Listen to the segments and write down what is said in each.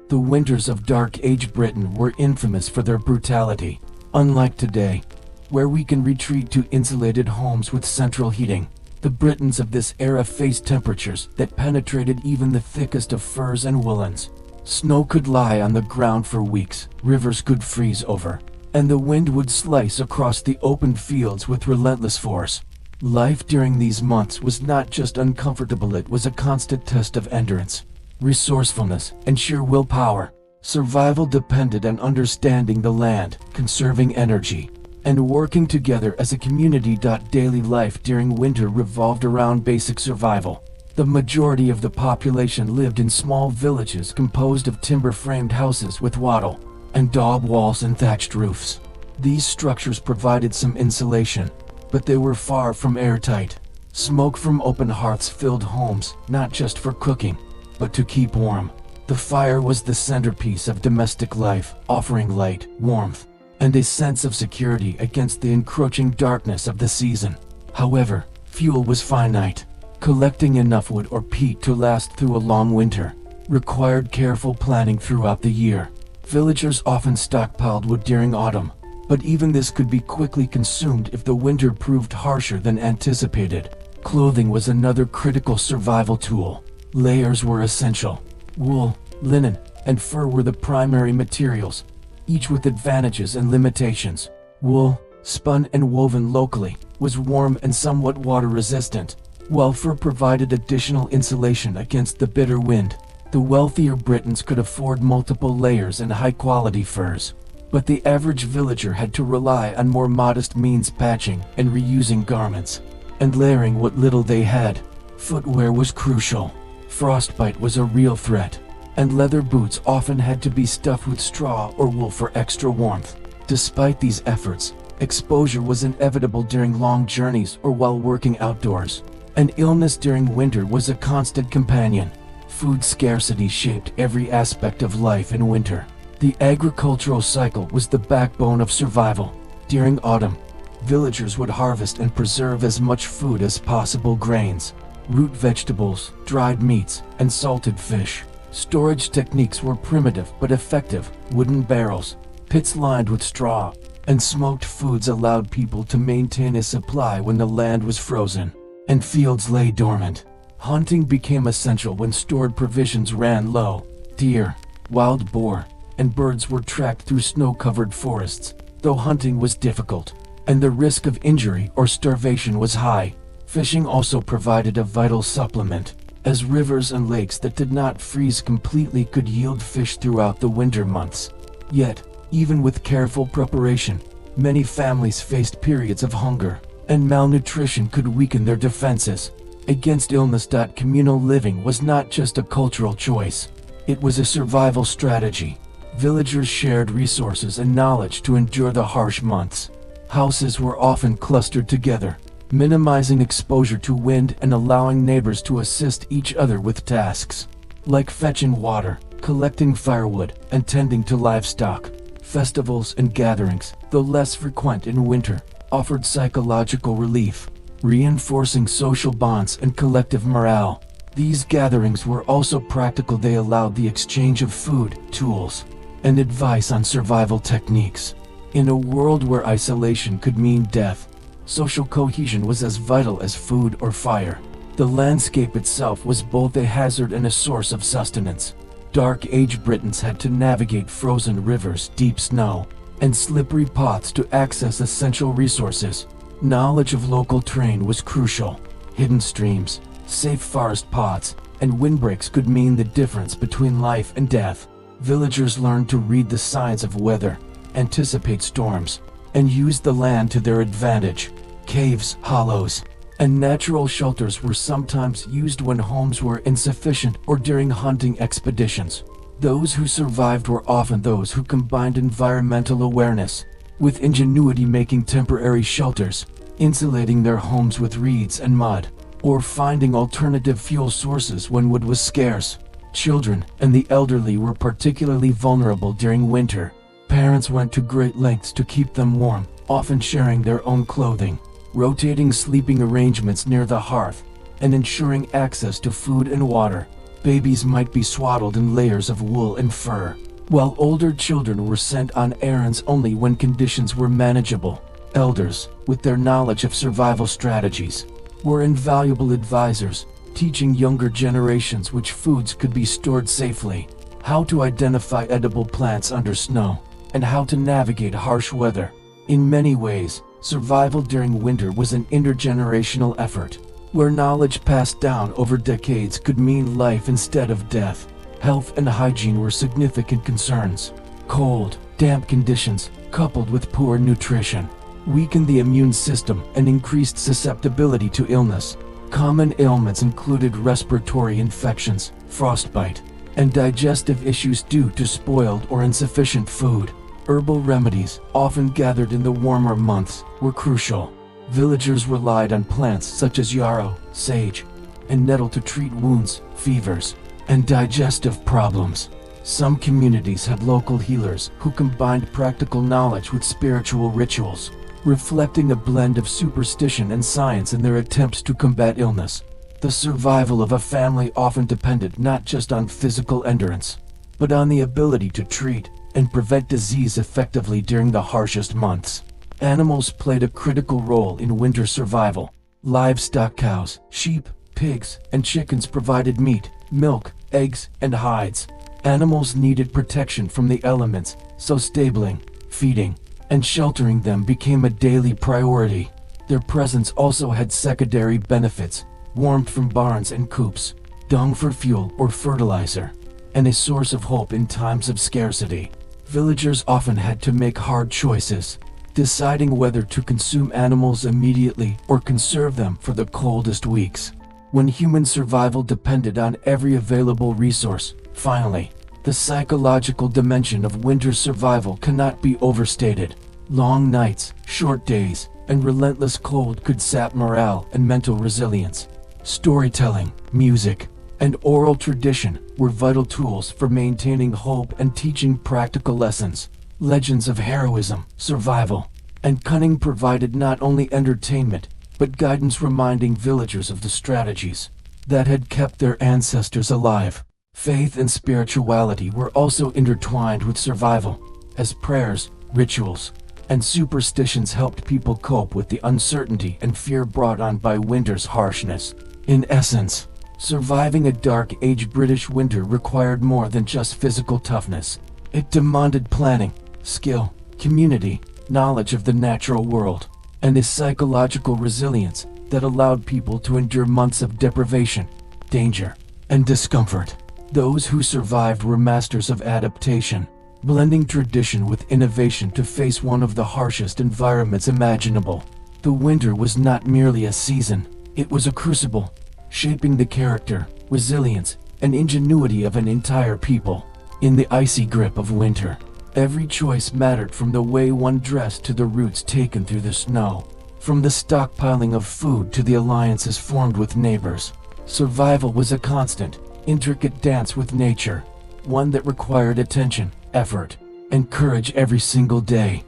The winters of Dark Age Britain were infamous for their brutality. Unlike today, where we can retreat to insulated homes with central heating, the Britons of this era faced temperatures that penetrated even the thickest of furs and woolens. Snow could lie on the ground for weeks, rivers could freeze over, and the wind would slice across the open fields with relentless force. Life during these months was not just uncomfortable, it was a constant test of endurance, resourcefulness, and sheer willpower. Survival depended on understanding the land, conserving energy, and working together as a community. Daily life during winter revolved around basic survival. The majority of the population lived in small villages composed of timber-framed houses with wattle and daub walls and thatched roofs. These structures provided some insulation, but they were far from airtight. Smoke from open hearths filled homes, not just for cooking, but to keep warm. The fire was the centerpiece of domestic life, offering light, warmth, and a sense of security against the encroaching darkness of the season. However, fuel was finite. Collecting enough wood or peat to last through a long winter required careful planning throughout the year. Villagers often stockpiled wood during autumn, but even this could be quickly consumed if the winter proved harsher than anticipated. Clothing was another critical survival tool. Layers were essential. Wool, linen, and fur were the primary materials, each with advantages and limitations. Wool, spun and woven locally, was warm and somewhat water-resistant, while fur provided additional insulation against the bitter wind. The wealthier Britons could afford multiple layers and high-quality furs, but the average villager had to rely on more modest means, patching and reusing garments, and layering what little they had. Footwear was crucial. Frostbite was a real threat, and leather boots often had to be stuffed with straw or wool for extra warmth. Despite these efforts, exposure was inevitable during long journeys or while working outdoors, and illness during winter was a constant companion. Food scarcity shaped every aspect of life in winter. The agricultural cycle was the backbone of survival. During autumn, villagers would harvest and preserve as much food as possible: grains, root vegetables, dried meats, and salted fish. Storage techniques were primitive but effective. Wooden barrels, pits lined with straw, and smoked foods allowed people to maintain a supply when the land was frozen and fields lay dormant. Hunting became essential when stored provisions ran low. Deer, wild boar, and birds were tracked through snow-covered forests, though hunting was difficult, and the risk of injury or starvation was high. Fishing also provided a vital supplement, as rivers and lakes that did not freeze completely could yield fish throughout the winter months. Yet, even with careful preparation, many families faced periods of hunger, and malnutrition could weaken their defenses against illness. Communal living was not just a cultural choice, it was a survival strategy. Villagers shared resources and knowledge to endure the harsh months. Houses were often clustered together, minimizing exposure to wind and allowing neighbors to assist each other with tasks like fetching water, collecting firewood, and tending to livestock. Festivals and gatherings, though less frequent in winter, offered psychological relief, reinforcing social bonds and collective morale. These gatherings were also practical. They allowed the exchange of food, tools, and advice on survival techniques. In a world where isolation could mean death, social cohesion was as vital as food or fire. The landscape itself was both a hazard and a source of sustenance. Dark Age Britons had to navigate frozen rivers, deep snow, and slippery paths to access essential resources. Knowledge of local terrain was crucial. Hidden streams, safe forest paths, and windbreaks could mean the difference between life and death. Villagers learned to read the signs of weather, anticipate storms, and use the land to their advantage. Caves, hollows, and natural shelters were sometimes used when homes were insufficient or during hunting expeditions. Those who survived were often those who combined environmental awareness with ingenuity, making temporary shelters, insulating their homes with reeds and mud, or finding alternative fuel sources when wood was scarce. Children and the elderly were particularly vulnerable during winter. Parents went to great lengths to keep them warm, often sharing their own clothing, rotating sleeping arrangements near the hearth, and ensuring access to food and water. Babies might be swaddled in layers of wool and fur, while older children were sent on errands only when conditions were manageable. Elders, with their knowledge of survival strategies, were invaluable advisors, teaching younger generations which foods could be stored safely, how to identify edible plants under snow, and how to navigate harsh weather. In many ways, survival during winter was an intergenerational effort, where knowledge passed down over decades could mean life instead of death. Health and hygiene were significant concerns. Cold, damp conditions, coupled with poor nutrition, weakened the immune system and increased susceptibility to illness. Common ailments included respiratory infections, frostbite, and digestive issues due to spoiled or insufficient food. Herbal remedies, often gathered in the warmer months, were crucial. Villagers relied on plants such as yarrow, sage, and nettle to treat wounds, fevers, and digestive problems. Some communities had local healers who combined practical knowledge with spiritual rituals, reflecting a blend of superstition and science in their attempts to combat illness. The survival of a family often depended not just on physical endurance, but on the ability to treat and prevent disease effectively during the harshest months. Animals played a critical role in winter survival. Livestock cows, sheep, pigs, and chickens provided meat, milk, eggs, and hides. Animals needed protection from the elements, so stabling, feeding, and sheltering them became a daily priority. Their presence also had secondary benefits: warmth from barns and coops, dung for fuel or fertilizer, and a source of hope in times of scarcity. Villagers often had to make hard choices, deciding whether to consume animals immediately or conserve them for the coldest weeks, when human survival depended on every available resource. Finally, the psychological dimension of winter survival cannot be overstated. Long nights, short days, and relentless cold could sap morale and mental resilience. Storytelling, music, and oral tradition were vital tools for maintaining hope and teaching practical lessons. Legends of heroism, survival, and cunning provided not only entertainment, but guidance, reminding villagers of the strategies that had kept their ancestors alive. Faith and spirituality were also intertwined with survival, as prayers, rituals, and superstitions helped people cope with the uncertainty and fear brought on by winter's harshness. In essence, surviving a dark age British winter required more than just physical toughness. It demanded planning, skill, community, knowledge of the natural world, and a psychological resilience that allowed people to endure months of deprivation, danger, and discomfort. Those who survived were masters of adaptation, blending tradition with innovation to face one of the harshest environments imaginable. The winter was not merely a season, it was a crucible, shaping the character, resilience, and ingenuity of an entire people. In the icy grip of winter, every choice mattered, from the way one dressed to the routes taken through the snow, from the stockpiling of food to the alliances formed with neighbors. Survival was a constant, intricate dance with nature, one that required attention, effort, and courage every single day.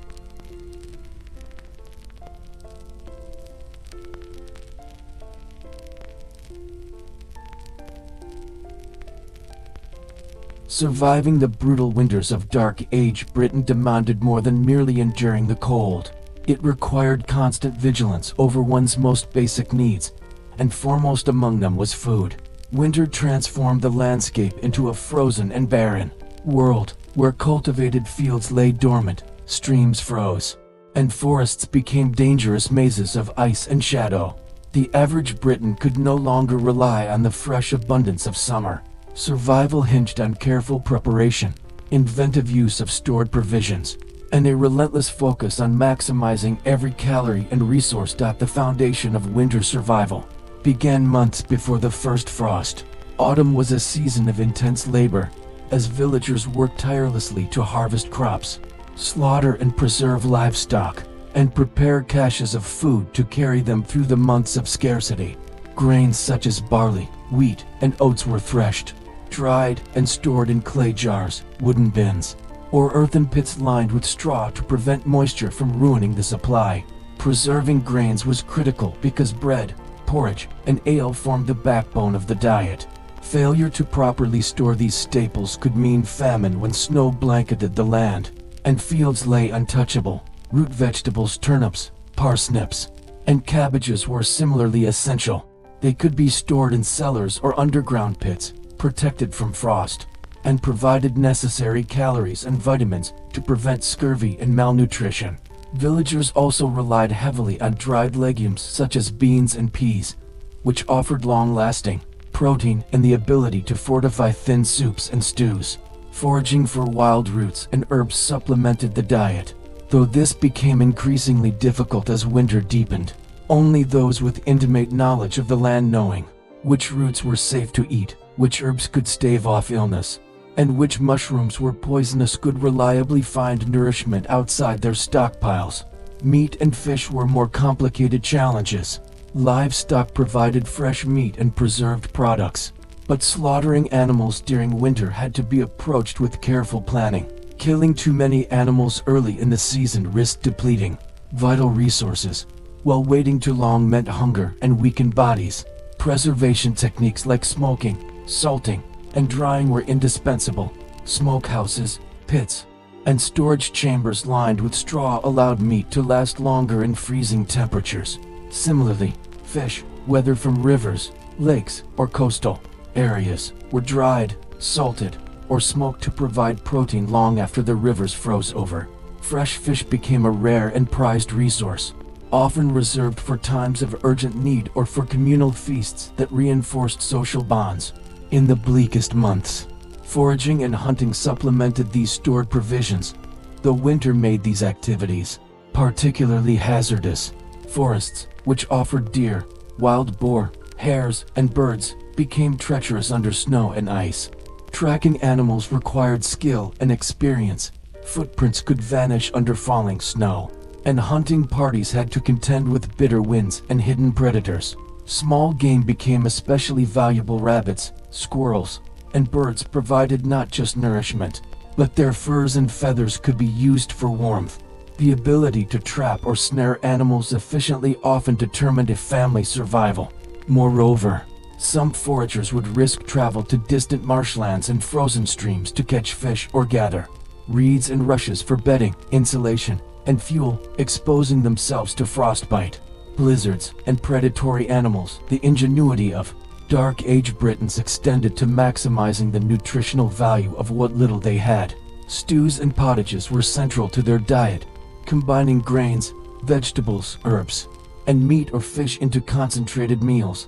Surviving the brutal winters of Dark Age Britain demanded more than merely enduring the cold. It required constant vigilance over one's most basic needs, and foremost among them was food. Winter transformed the landscape into a frozen and barren world, where cultivated fields lay dormant, streams froze, and forests became dangerous mazes of ice and shadow. The average Briton could no longer rely on the fresh abundance of summer. Survival hinged on careful preparation, inventive use of stored provisions, and a relentless focus on maximizing every calorie and resource. The foundation of winter survival began months before the first frost. Autumn was a season of intense labor, as villagers worked tirelessly to harvest crops, slaughter and preserve livestock, and prepare caches of food to carry them through the months of scarcity. Grains such as barley, wheat, and oats were threshed, dried, and stored in clay jars, wooden bins, or earthen pits lined with straw to prevent moisture from ruining the supply. Preserving grains was critical because bread, porridge, and ale formed the backbone of the diet. Failure to properly store these staples could mean famine when snow blanketed the land, and fields lay untouchable. Root vegetables, turnips, parsnips, and cabbages were similarly essential. They could be stored in cellars or underground pits, protected from frost, and provided necessary calories and vitamins to prevent scurvy and malnutrition. Villagers also relied heavily on dried legumes such as beans and peas, which offered long-lasting protein and the ability to fortify thin soups and stews. Foraging for wild roots and herbs supplemented the diet, though this became increasingly difficult as winter deepened. Only those with intimate knowledge of the land, knowing which roots were safe to eat, which herbs could stave off illness, and which mushrooms were poisonous, could reliably find nourishment outside their stockpiles. Meat and fish were more complicated challenges. Livestock provided fresh meat and preserved products, but slaughtering animals during winter had to be approached with careful planning. Killing too many animals early in the season risked depleting vital resources, while waiting too long meant hunger and weakened bodies. Preservation techniques like smoking, salting, and drying were indispensable. Smokehouses, pits, and storage chambers lined with straw allowed meat to last longer in freezing temperatures. Similarly, fish, whether from rivers, lakes, or coastal areas, were dried, salted, or smoked to provide protein long after the rivers froze over. Fresh fish became a rare and prized resource, often reserved for times of urgent need or for communal feasts that reinforced social bonds. In the bleakest months, foraging and hunting supplemented these stored provisions, though winter made these activities particularly hazardous. Forests, which offered deer, wild boar, hares, and birds, became treacherous under snow and ice. Tracking animals required skill and experience. Footprints could vanish under falling snow, and hunting parties had to contend with bitter winds and hidden predators. Small game became especially valuable. Rabbits, squirrels, and birds provided not just nourishment, but their furs and feathers could be used for warmth. The ability to trap or snare animals efficiently often determined a family's survival. Moreover, some foragers would risk travel to distant marshlands and frozen streams to catch fish or gather reeds and rushes for bedding, insulation, and fuel, exposing themselves to frostbite, blizzards, and predatory animals. The ingenuity of Dark Age Britons extended to maximizing the nutritional value of what little they had. Stews and pottages were central to their diet, combining grains, vegetables, herbs, and meat or fish into concentrated meals.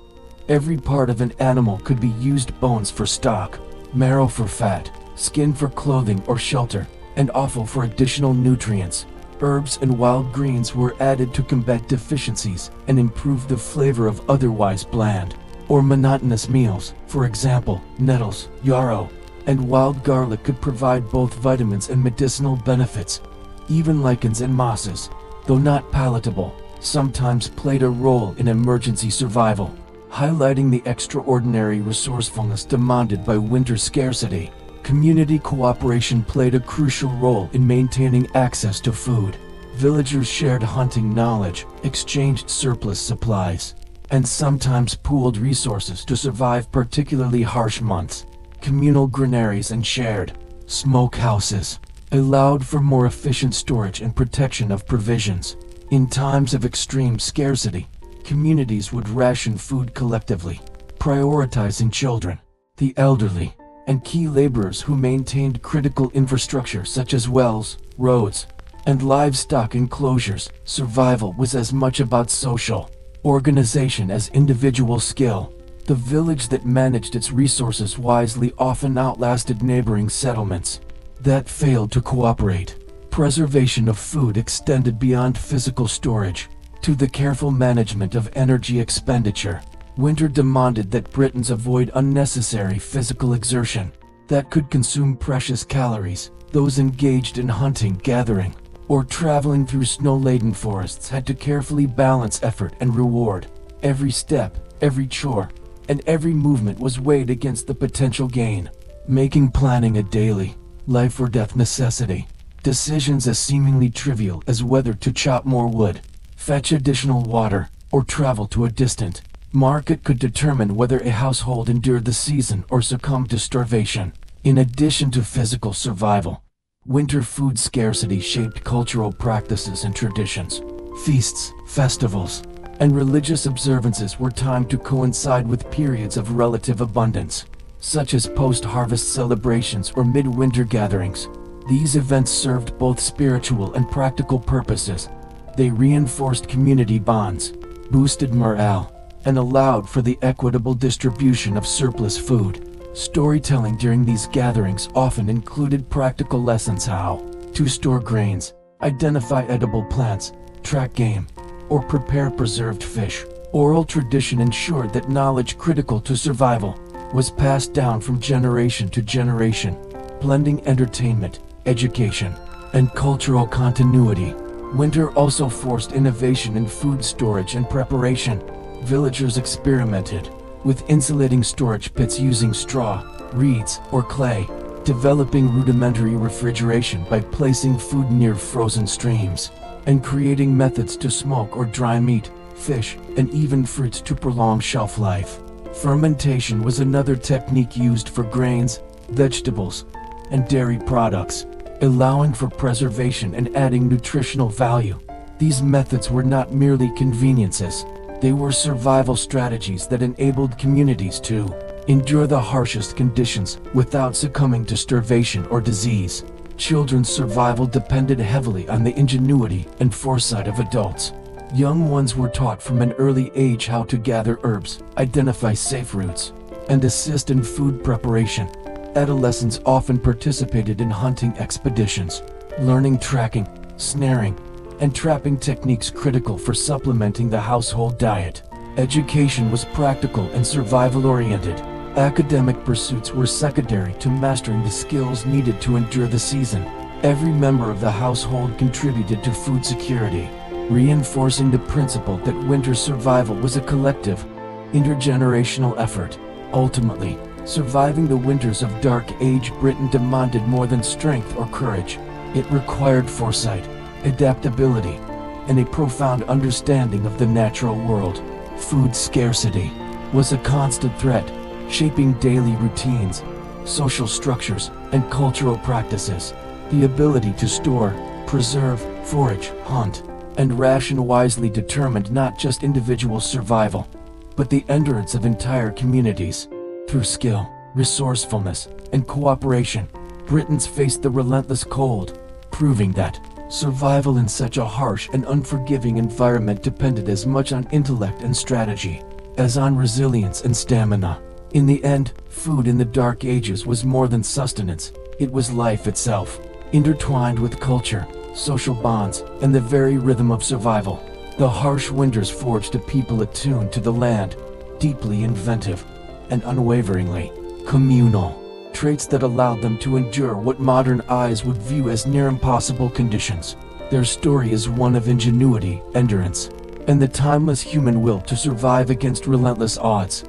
Every part of an animal could be used: bones for stock, marrow for fat, skin for clothing or shelter, and offal for additional nutrients. Herbs and wild greens were added to combat deficiencies and improve the flavor of otherwise bland or monotonous meals. For example, nettles, yarrow, and wild garlic could provide both vitamins and medicinal benefits. Even lichens and mosses, though not palatable, sometimes played a role in emergency survival, highlighting the extraordinary resourcefulness demanded by winter scarcity. Community cooperation played a crucial role in maintaining access to food. Villagers shared hunting knowledge, exchanged surplus supplies, and sometimes pooled resources to survive particularly harsh months. Communal granaries and shared smokehouses allowed for more efficient storage and protection of provisions. In times of extreme scarcity, communities would ration food collectively, prioritizing children, the elderly, and key laborers who maintained critical infrastructure such as wells, roads, and livestock enclosures. Survival was as much about social organization as individual skill. The village that managed its resources wisely often outlasted neighboring settlements that failed to cooperate. Preservation of food extended beyond physical storage to the careful management of energy expenditure. Winter demanded that Britons avoid unnecessary physical exertion that could consume precious calories. Those engaged in hunting, gathering, or traveling through snow-laden forests had to carefully balance effort and reward. Every step, every chore, and every movement was weighed against the potential gain, making planning a daily, life-or-death necessity. Decisions as seemingly trivial as whether to chop more wood, fetch additional water, or travel to a distant Market could determine whether a household endured the season or succumbed to starvation. In addition to physical survival, winter food scarcity shaped cultural practices and traditions. Feasts, festivals, and religious observances were timed to coincide with periods of relative abundance, such as post-harvest celebrations or midwinter gatherings. These events served both spiritual and practical purposes. They reinforced community bonds, boosted morale, and allowed for the equitable distribution of surplus food. Storytelling during these gatherings often included practical lessons how to store grains, identify edible plants, track game, or prepare preserved fish. Oral tradition ensured that knowledge critical to survival was passed down from generation to generation, blending entertainment, education, and cultural continuity. Winter also forced innovation in food storage and preparation. Villagers experimented with insulating storage pits using straw, reeds, or clay, developing rudimentary refrigeration by placing food near frozen streams, and creating methods to smoke or dry meat, fish, and even fruits to prolong shelf life. Fermentation was another technique used for grains, vegetables, and dairy products, allowing for preservation and adding nutritional value. These methods were not merely conveniences. They were survival strategies that enabled communities to endure the harshest conditions without succumbing to starvation or disease. Children's survival depended heavily on the ingenuity and foresight of adults. Young ones were taught from an early age how to gather herbs, identify safe routes, and assist in food preparation. Adolescents often participated in hunting expeditions, learning tracking, snaring, and trapping techniques critical for supplementing the household diet. Education was practical and survival-oriented. Academic pursuits were secondary to mastering the skills needed to endure the season. Every member of the household contributed to food security, reinforcing the principle that winter survival was a collective, intergenerational effort. Ultimately, surviving the winters of Dark Age Britain demanded more than strength or courage. It required foresight, adaptability, and a profound understanding of the natural world. Food scarcity was a constant threat, shaping daily routines, social structures, and cultural practices. The ability to store, preserve, forage, hunt, and ration wisely determined not just individual survival, but the endurance of entire communities. Through skill, resourcefulness, and cooperation, Britons faced the relentless cold, proving that survival in such a harsh and unforgiving environment depended as much on intellect and strategy as on resilience and stamina. In the end, food in the Dark Ages was more than sustenance, it was life itself, intertwined with culture, social bonds, and the very rhythm of survival. The harsh winters forged a people attuned to the land, deeply inventive, and unwaveringly communal, traits that allowed them to endure what modern eyes would view as near impossible conditions. Their story is one of ingenuity, endurance, and the timeless human will to survive against relentless odds.